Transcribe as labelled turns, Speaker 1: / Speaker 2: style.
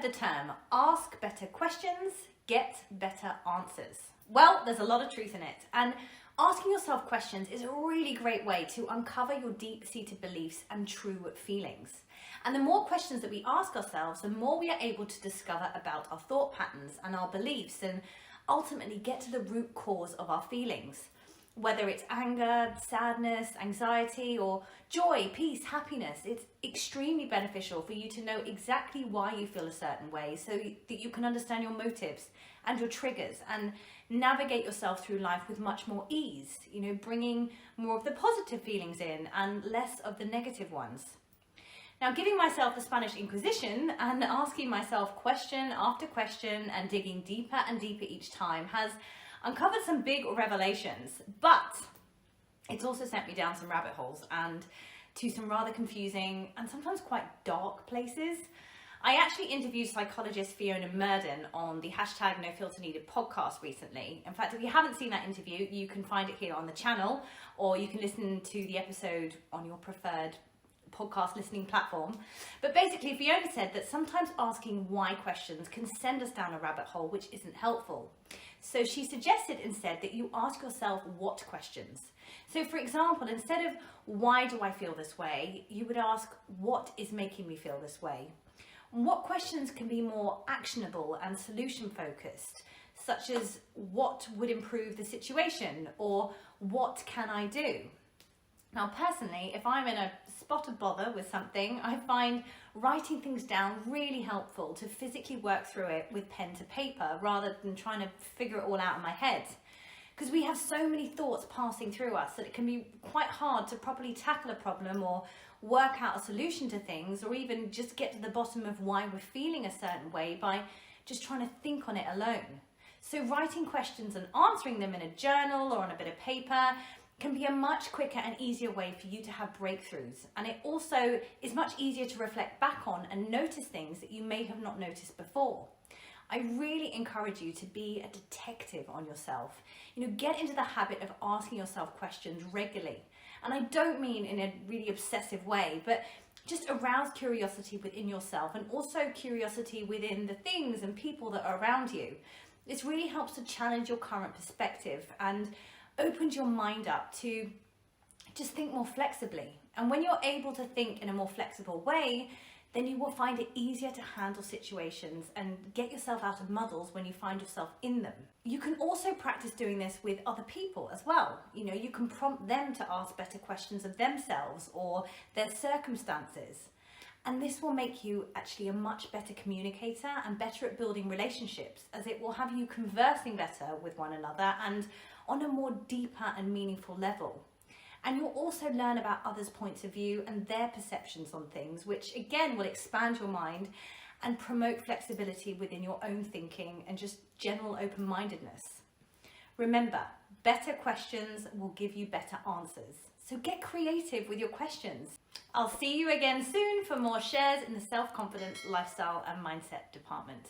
Speaker 1: the term, ask better questions, get better answers. Well, there's a lot of truth in it, and asking yourself questions is a really great way to uncover your deep-seated beliefs and true feelings. And the more questions that we ask ourselves, the more we are able to discover about our thought patterns and our beliefs, and ultimately get to the root cause of our feelings. Whether it's anger, sadness, anxiety, or joy, peace, happiness, it's extremely beneficial for you to know exactly why you feel a certain way so that you can understand your motives and your triggers and navigate yourself through life with much more ease, bringing more of the positive feelings in and less of the negative ones. Now, giving myself the Spanish Inquisition and asking myself question after question and digging deeper and deeper each time has uncovered some big revelations, but it's also sent me down some rabbit holes and to some rather confusing and sometimes quite dark places. I actually interviewed psychologist Fiona Murden on the #NoFilterNeeded podcast recently. In fact, if you haven't seen that interview, you can find it here on the channel, or you can listen to the episode on your preferred podcast listening platform. But basically, Fiona said that sometimes asking why questions can send us down a rabbit hole which isn't helpful. So she suggested instead that you ask yourself what questions. So for example, instead of why do I feel this way, you would ask what is making me feel this way? What questions can be more actionable and solution focused, such as what would improve the situation or what can I do? Now personally, if I'm in a spot of bother with something, I find writing things down really helpful to physically work through it with pen to paper rather than trying to figure it all out in my head. Because we have so many thoughts passing through us that it can be quite hard to properly tackle a problem or work out a solution to things, or even just get to the bottom of why we're feeling a certain way by just trying to think on it alone. So writing questions and answering them in a journal or on a bit of paper can be a much quicker and easier way for you to have breakthroughs. And it also is much easier to reflect back on and notice things that you may have not noticed before. I really encourage you to be a detective on yourself. Get into the habit of asking yourself questions regularly. And I don't mean in a really obsessive way, but just arouse curiosity within yourself and also curiosity within the things and people that are around you. This really helps to challenge your current perspective and opens your mind up to just think more flexibly. And when you're able to think in a more flexible way, then you will find it easier to handle situations and get yourself out of muddles when you find yourself in them. You can also practice doing this with other people as well. You can prompt them to ask better questions of themselves or their circumstances. And this will make you actually a much better communicator and better at building relationships, as it will have you conversing better with one another and on a more deeper and meaningful level. And you'll also learn about others' points of view and their perceptions on things, which again will expand your mind and promote flexibility within your own thinking and just general open-mindedness. Remember, better questions will give you better answers. So get creative with your questions. I'll see you again soon for more shares in the self-confidence, lifestyle and mindset department.